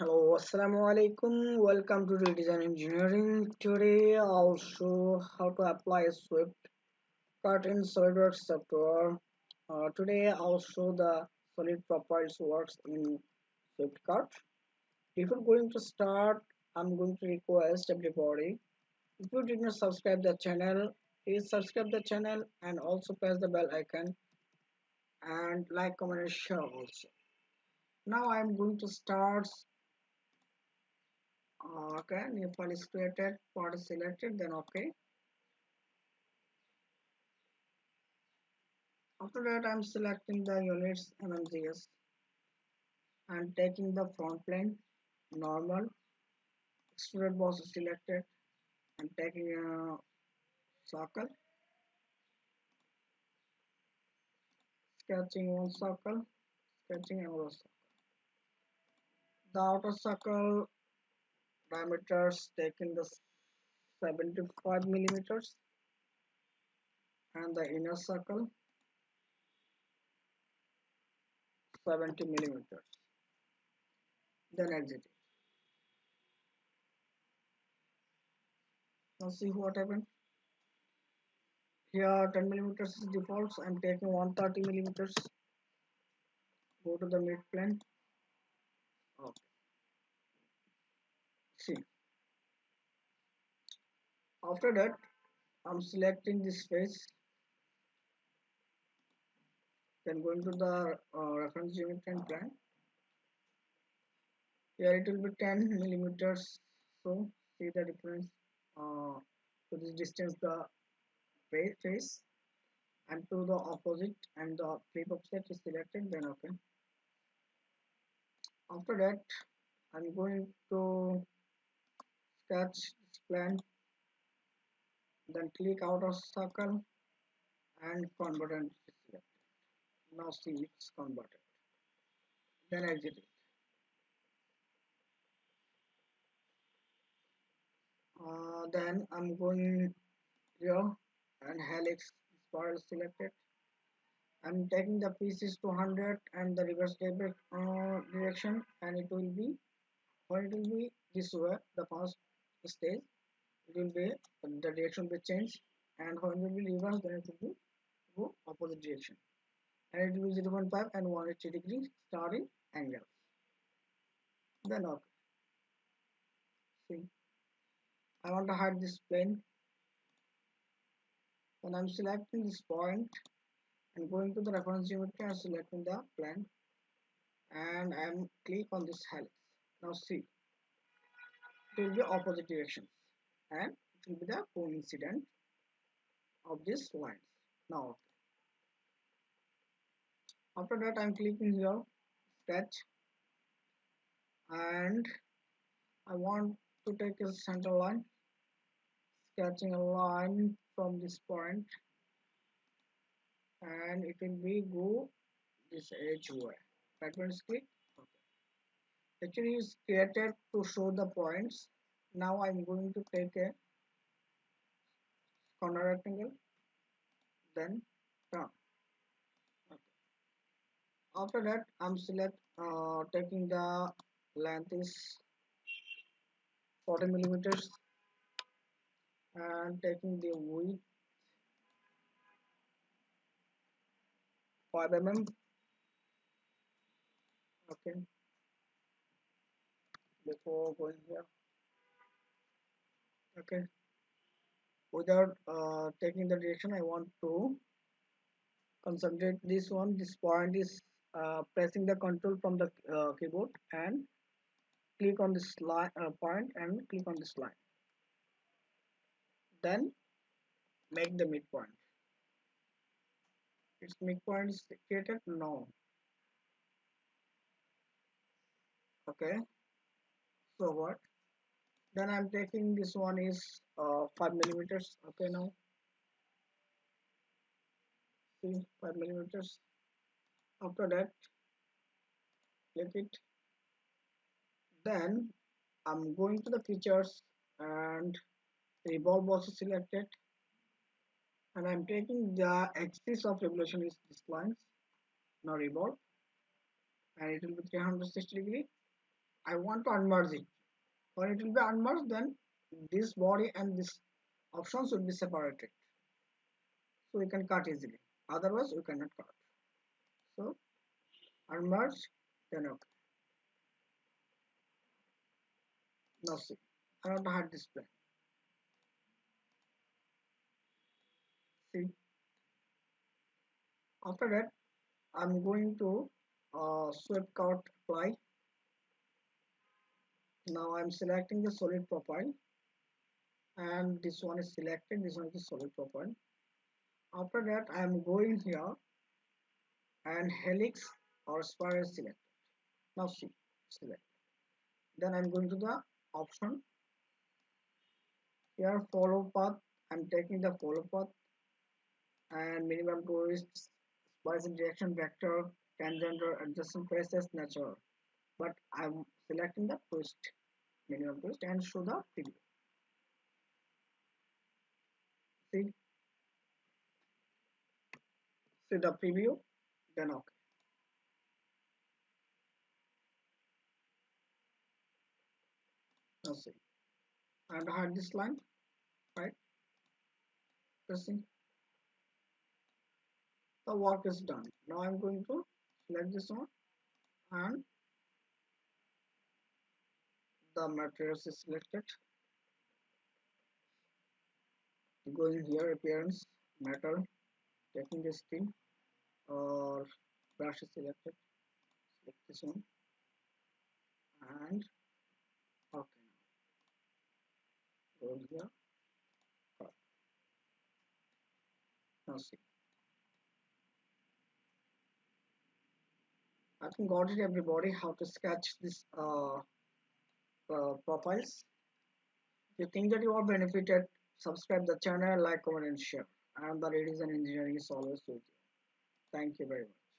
Hello, Assalamu alaikum. Welcome to Redesign Engineering. Today I'll show how to apply a Swep cut in Solidworks software. Today I'll show the solid profiles works in Swep cut. Before going to start, I'm going to request everybody, if you did not subscribe the channel, please subscribe the channel and also press the bell icon and like, comment and share also. Now I'm going to start. Okay, new file is created, part is selected, then okay. After that, I'm selecting the units MMGS and taking the front plane, normal, extruded boss is selected and taking a circle, sketching one circle, sketching another circle. The outer circle diameters taking the 75 millimeters and the inner circle 70 millimeters. Then exit it. Now see what happened. Here 10 millimeters is defaults. I'm taking 130 millimeters. Go to the mid plane. Okay. See. After that, I'm selecting this face. Then going to the reference unit and plan. Here it will be 10 millimeters. So see the difference. To this distance the face and to the opposite and the flip offset is selected. Then okay. After that, I'm going to sketch this plan. Then click outer circle and convert and select. Now see it's converted. Then exit it. Then I'm going here and Helix file selected. I'm taking the pieces to 100 and the reverse direction, and it will be this way. The first stage it will be the direction will change, and when it will be reverse, then it will be go opposite direction, and it will be 0.5 and 180 degree starting angle. Then okay, see, I want to hide this plane. Then I'm selecting this point and going to the reference geometry and selecting the plane, and I'm click on this helix. Now see, it will be opposite directions and it will be the coincident of these lines. Now after that, I'm clicking here sketch, and I want to take a center line, sketching a line from this point, and it will be go this edge way. That means click. Okay. Actually is created to show the points. Now I'm going to take a corner rectangle, then turn. Okay. After that, I'm taking the length is 40 millimeters and taking the width 5 mm. Okay, before going here. Okay, without taking the direction, I want to concentrate this one. This point is pressing the control from the keyboard and click on this line point and click on this line. Then make the midpoint. Its midpoint is created now. Okay, so what? Then I'm taking this one is 5 millimeters. Okay, now see 5 millimeters. After that, click it. Then I'm going to the features and revolve was selected, and I'm taking the axis of revolution is this lines. Now revolve, and it will be 360 degree. I want to unmerge it. When it will be unmerged, then this body and this option should be separated. So we can cut easily. Otherwise, we cannot cut. So unmerge, then okay. Now see, I want to hide this plane. See, after that, I'm going to sweep cut apply. Now I'm selecting the solid profile, and this one is selected. This one is the solid profile. After that, I'm going here and helix or spiral select. Now see, select. Then I'm going to the option here, follow path. I'm taking the follow path and minimum twist, Poisson reaction vector, tangent or adjacent faces natural. But I'm selecting the twist, minimum twist, and show the preview. See, see the preview, then okay. Now see, and I had this line, right? Pressing, the work is done. Now I'm going to select this one, and the materials is selected. Going here, appearance, metal, taking the skin or brush is selected. Select this one, and okay. Go here. Now see, I think got it everybody how to sketch this profiles. If you think that you are benefited, subscribe the channel, like, comment and share. And the redesign engineering is always with you. Thank you very much.